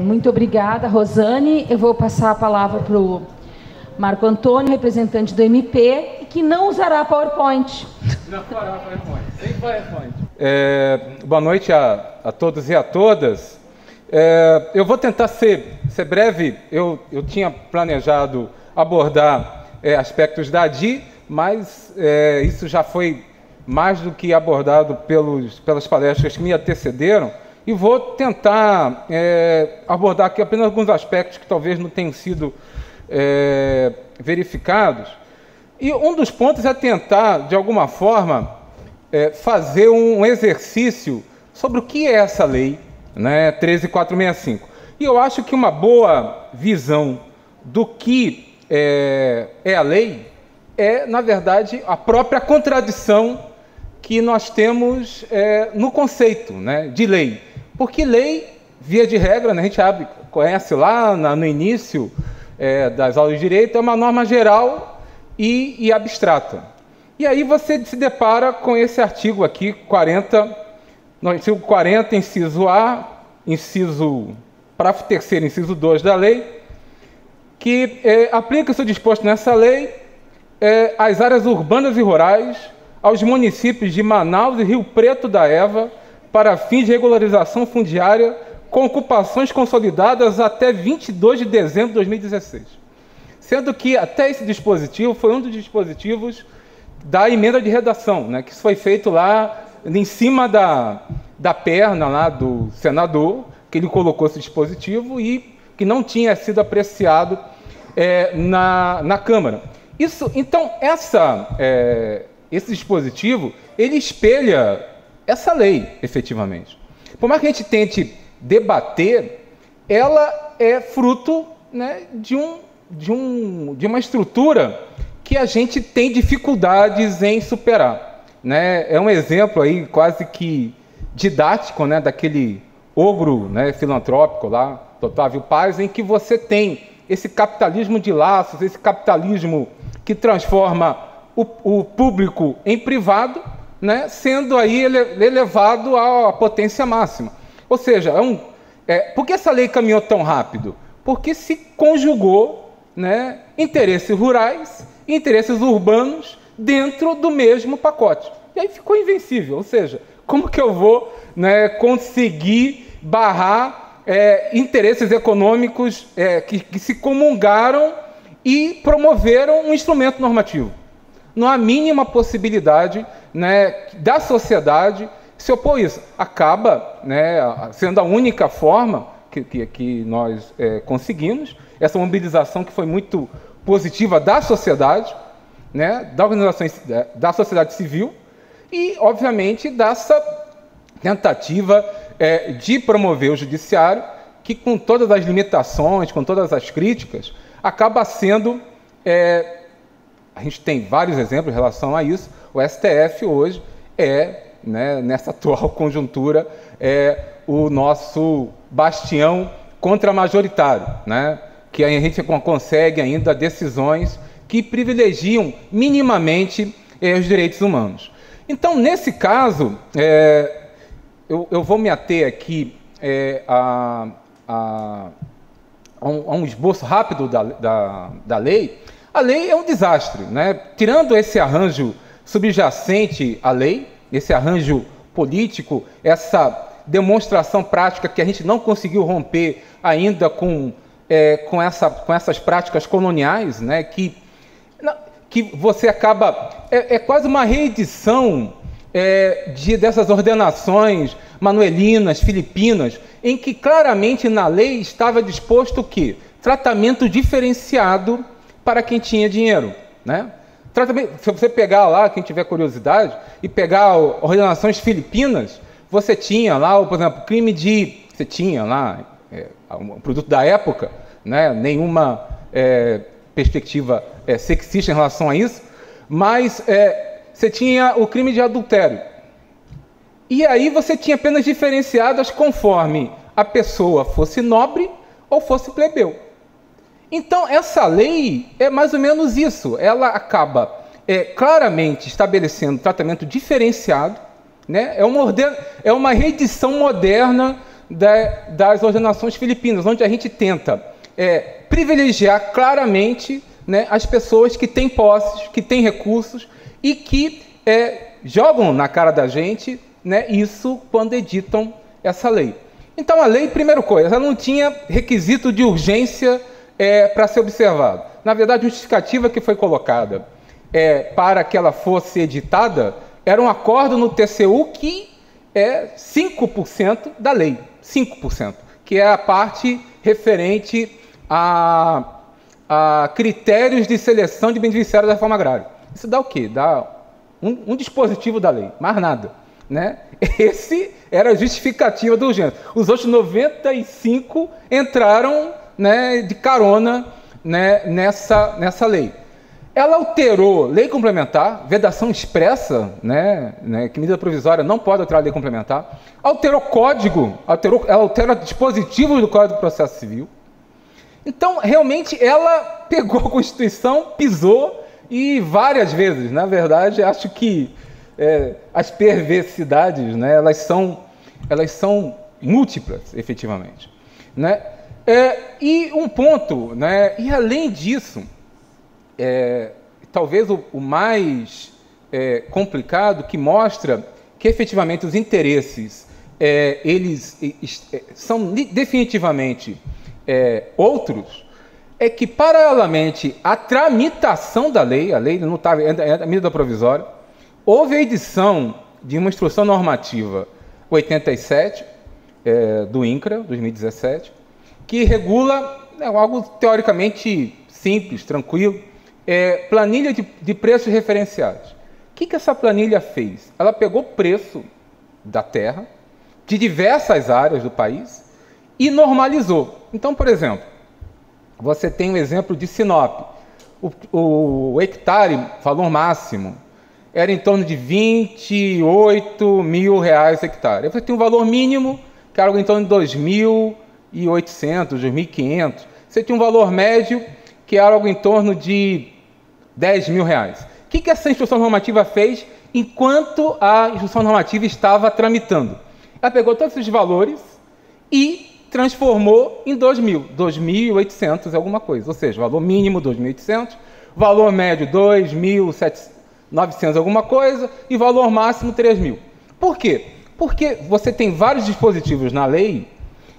Muito obrigada, Rosane. Eu vou passar a palavra para o Marco Antônio, representante do MP, que não usará PowerPoint. Não fará PowerPoint, sem PowerPoint. Boa noite a todos e a todas. Eu vou tentar ser breve. Eu tinha planejado abordar aspectos da ADI, mas isso já foi mais do que abordado pelas palestras que me antecederam, e vou tentar abordar aqui apenas alguns aspectos que talvez não tenham sido verificados. E um dos pontos é tentar, de alguma forma, fazer um exercício sobre o que é essa lei, né, 13.465. E eu acho que uma boa visão do que é a lei é, na verdade, a própria contradição que nós temos no conceito, né, de lei. Porque lei, via de regra, né, a gente conhece lá no início das aulas de direito, é uma norma geral e abstrata. E aí você se depara com esse artigo aqui, 40, no artigo 40, inciso A, parágrafo 3º, inciso 2 da lei, que aplica-se o disposto nessa lei às áreas urbanas e rurais, aos municípios de Manaus e Rio Preto da Eva, para fins de regularização fundiária, com ocupações consolidadas até 22 de dezembro de 2016. Sendo que até esse dispositivo foi um dos dispositivos da emenda de redação, né, que foi feito lá em cima da perna lá do senador, que ele colocou esse dispositivo e que não tinha sido apreciado na Câmara. Então, esse dispositivo, ele espelha essa lei, efetivamente. Por mais que a gente tente debater, ela é fruto, né, de uma estrutura que a gente tem dificuldades em superar, né? É um exemplo aí quase que didático, né, daquele ogro, né, filantrópico lá, do Otávio Paz, em que você tem esse capitalismo de laços, esse capitalismo que transforma o público em privado, né, sendo aí elevado à potência máxima. Ou seja, por que essa lei caminhou tão rápido? Porque se conjugou, né, interesses rurais e interesses urbanos dentro do mesmo pacote. E aí ficou invencível. Ou seja, como que eu vou, né, conseguir barrar interesses econômicos que se comungaram e promoveram um instrumento normativo? Não há a mínima possibilidade, né, da sociedade se opor a isso. Acaba, né, sendo a única forma que nós conseguimos, essa mobilização que foi muito positiva da sociedade, né, da sociedade civil e, obviamente, dessa tentativa de promover o judiciário, que, com todas as limitações, com todas as críticas, acaba sendo... a gente tem vários exemplos em relação a isso. O STF hoje né, nessa atual conjuntura, o nosso bastião contra-majoritário, né, que a gente consegue ainda decisões que privilegiam minimamente os direitos humanos. Então, nesse caso, eu vou me ater aqui a um esboço rápido da lei. A lei é um desastre, né? Tirando esse arranjo subjacente à lei, esse arranjo político, essa demonstração prática que a gente não conseguiu romper ainda com essas práticas coloniais, né? Que você acaba... É quase uma reedição dessas ordenações manuelinas, filipinas, em que claramente na lei estava disposto o quê? Tratamento diferenciado para quem tinha dinheiro, né? Se você pegar lá, quem tiver curiosidade, e pegar ordenações filipinas, você tinha lá, por exemplo, crime de... Você tinha lá um produto da época, né? Nenhuma perspectiva sexista em relação a isso, mas você tinha o crime de adultério. E aí você tinha penas diferenciadas conforme a pessoa fosse nobre ou fosse plebeu. Então, essa lei é mais ou menos isso. Ela acaba claramente estabelecendo tratamento diferenciado, né? É uma reedição moderna das ordenações filipinas, onde a gente tenta privilegiar claramente, né, as pessoas que têm posses, que têm recursos e que jogam na cara da gente, né, isso quando editam essa lei. Então, a lei, primeira coisa, ela não tinha requisito de urgência para ser observado. Na verdade, a justificativa que foi colocada para que ela fosse editada era um acordo no TCU que é 5% da lei, 5%, que é a parte referente a critérios de seleção de beneficiários da reforma agrária. Isso dá o quê? Dá um dispositivo da lei, mais nada, né? Esse era a justificativa da urgência. Os outros 95 entraram, né, de carona, né, nessa lei. Ela alterou lei complementar, vedação expressa, né, que medida provisória não pode alterar a lei complementar, alterou código, ela altera dispositivos do Código do Processo Civil. Então, realmente, ela pegou a Constituição, pisou, e várias vezes, na verdade, acho que as perversidades, né, elas são múltiplas, efetivamente, né? E um ponto, né, e além disso, talvez o mais complicado, que mostra que efetivamente os interesses eles são definitivamente outros, é que, paralelamente à tramitação da lei, a lei não estava, a medida provisória, houve a edição de uma instrução normativa 87 do INCRA, 2017, que regula algo teoricamente simples, tranquilo, planilha de preços referenciais. O que essa planilha fez? Ela pegou o preço da terra de diversas áreas do país e normalizou. Então, por exemplo, você tem um exemplo de Sinop. O hectare, valor máximo, era em torno de R$28 mil hectare. Aí você tem um valor mínimo, que era algo em torno de R$2.800, R$2.500. Você tinha um valor médio, que era algo em torno de R$10 mil. O que essa instrução normativa fez enquanto a instrução normativa estava tramitando? Ela pegou todos esses valores e transformou em 2.800 alguma coisa, ou seja, valor mínimo 2.800, valor médio 2.900 alguma coisa e valor máximo 3.000. Por quê? Porque você tem vários dispositivos na lei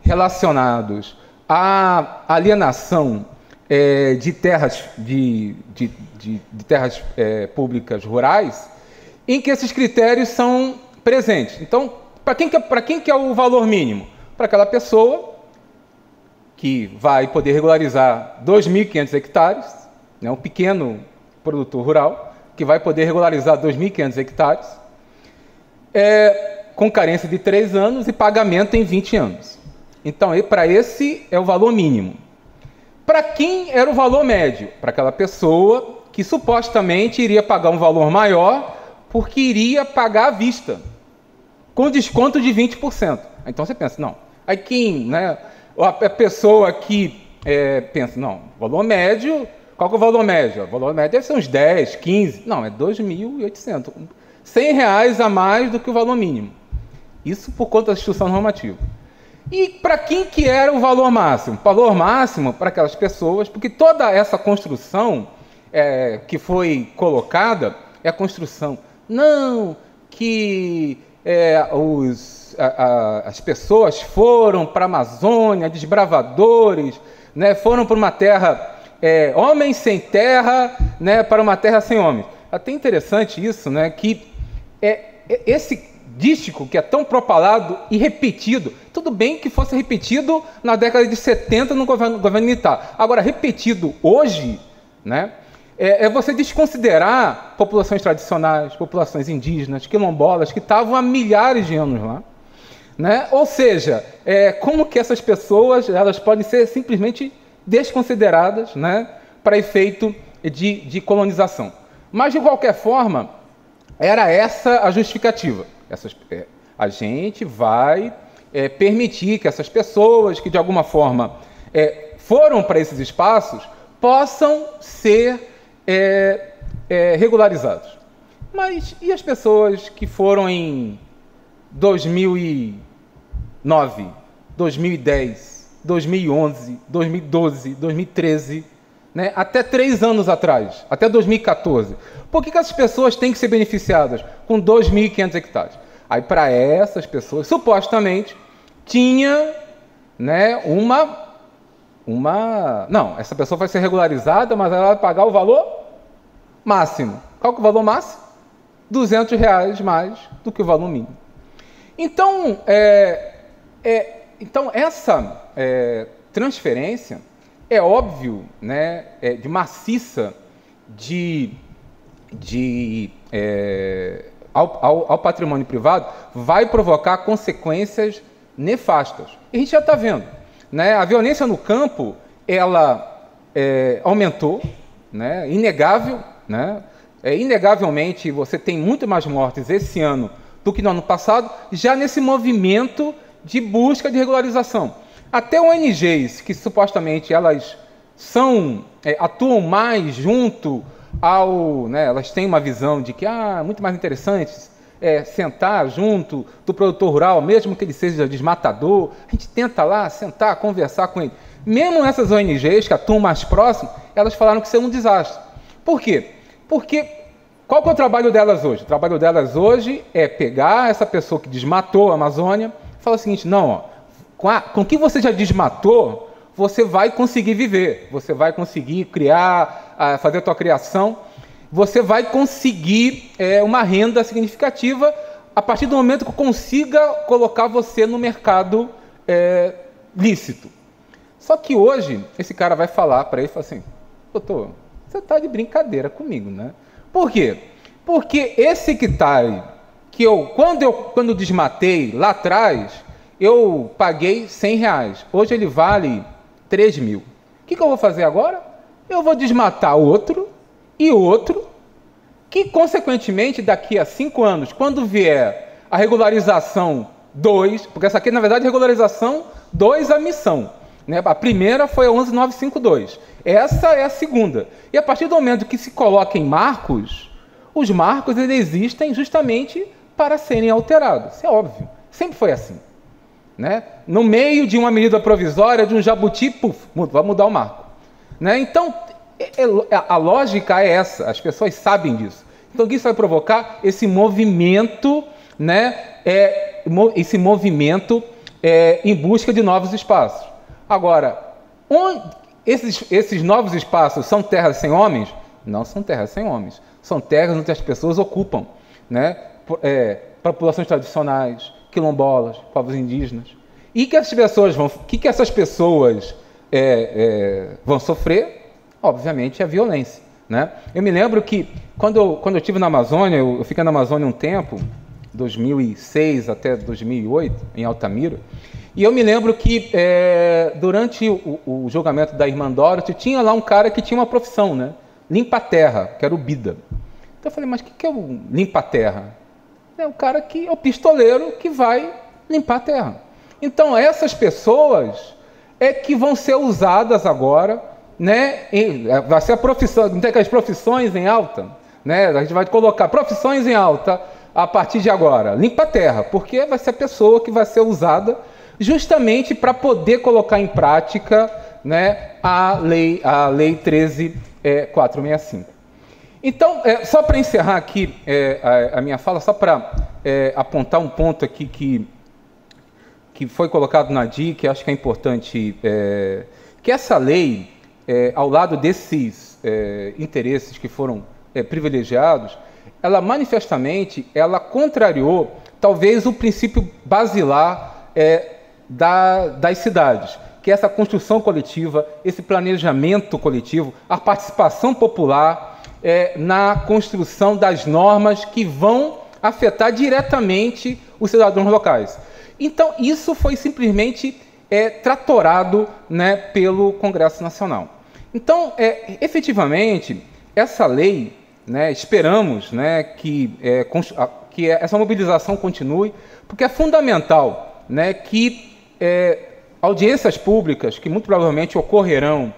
relacionados à alienação de terras, de terras públicas rurais, em que esses critérios são presentes. Então, para quem que é o valor mínimo? Para aquela pessoa que vai poder regularizar 2.500 hectares, né, um pequeno produtor rural, que vai poder regularizar 2.500 hectares, com carência de 3 anos e pagamento em 20 anos. Então, para esse é o valor mínimo. Para quem era o valor médio? Para aquela pessoa que supostamente iria pagar um valor maior porque iria pagar à vista, com desconto de 20%. Então você pensa, não. Aí quem, né, a pessoa que pensa, não, valor médio, qual que é o valor médio? O valor médio deve ser uns 10, 15, não, é 2.800. R$100 a mais do que o valor mínimo. Isso por conta da instrução normativa. E para quem que era o valor máximo? O valor máximo para aquelas pessoas, porque toda essa construção que foi colocada é a construção, não que as pessoas foram para a Amazônia, desbravadores, né, foram para uma terra, homens sem terra, né, para uma terra sem homens. Até interessante isso, né, que esse dístico que é tão propalado e repetido, tudo bem que fosse repetido na década de 70 no governo militar. Agora, repetido hoje, né, você desconsiderar populações tradicionais, populações indígenas, quilombolas, que estavam há milhares de anos lá. Né? Ou seja, como que essas pessoas elas podem ser simplesmente desconsideradas, né, para efeito de colonização. Mas, de qualquer forma, era essa a justificativa. A gente vai permitir que essas pessoas que, de alguma forma, foram para esses espaços possam ser regularizados. Mas e as pessoas que foram em 2009, 2010, 2011, 2012, 2013, né? Até 3 anos atrás, até 2014. Por que essas pessoas têm que ser beneficiadas com 2.500 hectares? Aí, para essas pessoas, supostamente, tinha, né, Não, essa pessoa vai ser regularizada, mas ela vai pagar o valor máximo. Qual que é o valor máximo? R$200 mais do que o valor mínimo. Então, essa transferência é óbvio, né, de maciça ao patrimônio privado, vai provocar consequências nefastas. E a gente já está vendo, né? A violência no campo, ela aumentou, né? Inegável, né? Inegavelmente, você tem muito mais mortes esse ano do que no ano passado, já nesse movimento de busca de regularização. Até ONGs, que supostamente elas atuam mais junto né, elas têm uma visão de que muito mais interessante sentar junto do produtor rural, mesmo que ele seja desmatador, a gente tenta lá sentar, conversar com ele. Mesmo essas ONGs que atuam mais próximo, elas falaram que isso é um desastre. Por quê? Porque qual que é o trabalho delas hoje? O trabalho delas hoje é pegar essa pessoa que desmatou a Amazônia e falar o seguinte: não, com o que você já desmatou, você vai conseguir viver, você vai conseguir criar, fazer a tua criação, você vai conseguir uma renda significativa a partir do momento que consiga colocar você no mercado lícito. Só que hoje, esse cara vai falar para ele, fala assim: doutor, você está de brincadeira comigo, né? Por quê? Porque esse hectare que quando eu desmatei lá atrás, eu paguei R$100, hoje ele vale 3.000. O que eu vou fazer agora? Eu vou desmatar outro e outro, que consequentemente daqui a 5 anos, quando vier a regularização 2, porque essa aqui na verdade é regularização 2 a missão, né? A primeira foi a 11.952, essa é a segunda. E a partir do momento que se coloca em marcos, os marcos eles existem justamente para serem alterados. Isso é óbvio, sempre foi assim. Né? No meio de uma medida provisória, de um jabuti, vai mudar o marco. Né? Então, a lógica é essa, as pessoas sabem disso. Então, isso vai provocar esse movimento, né? Em busca de novos espaços. Agora, esses novos espaços são terras sem homens? Não são terras sem homens. São terras onde as pessoas ocupam, né? Populações tradicionais, quilombolas, povos indígenas. E que essas pessoas vão sofrer? Obviamente, a violência. Né? Eu me lembro que, quando eu estive na Amazônia, eu fiquei na Amazônia um tempo, 2006 até 2008, em Altamira, e eu me lembro que, durante o julgamento da irmã Dorothy, tinha lá um cara que tinha uma profissão, né? Limpa-terra, que era o Bida. Então eu falei, mas o que é o limpa-terra? É o cara que é o pistoleiro que vai limpar a terra. Então, essas pessoas que vão ser usadas agora, né? Vai ser a profissão, não tem aquelas profissões em alta, né? A gente vai colocar profissões em alta a partir de agora. Limpa a terra, porque vai ser a pessoa que vai ser usada justamente para poder colocar em prática, né, a lei 13.465. Então, só para encerrar aqui a minha fala, só para apontar um ponto aqui que foi colocado na DI, que acho que é importante, que essa lei, ao lado desses interesses que foram privilegiados, ela manifestamente contrariou talvez o princípio basilar das cidades, que é essa construção coletiva, esse planejamento coletivo, a participação popular na construção das normas que vão afetar diretamente os cidadãos locais. Então, isso foi simplesmente tratorado, né, pelo Congresso Nacional. Então, efetivamente, essa lei, né, esperamos, né, que essa mobilização continue, porque é fundamental, né, que audiências públicas, que muito provavelmente ocorrerão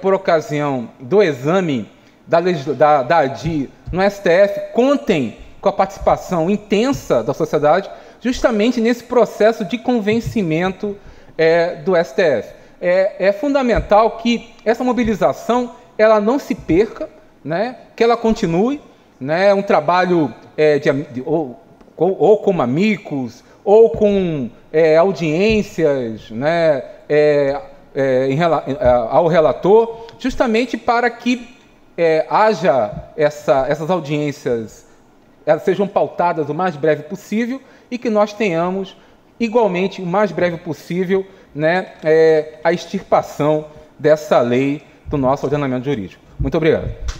por ocasião do exame da ADI no STF, contem com a participação intensa da sociedade, justamente nesse processo de convencimento do STF. É fundamental que essa mobilização ela não se perca, né, que ela continue, né, um trabalho ou com amigos, ou com audiências, né, ao relator, justamente para que haja essas audiências, elas sejam pautadas o mais breve possível e que nós tenhamos, igualmente, o mais breve possível, né, a extirpação dessa lei do nosso ordenamento jurídico. Muito obrigado.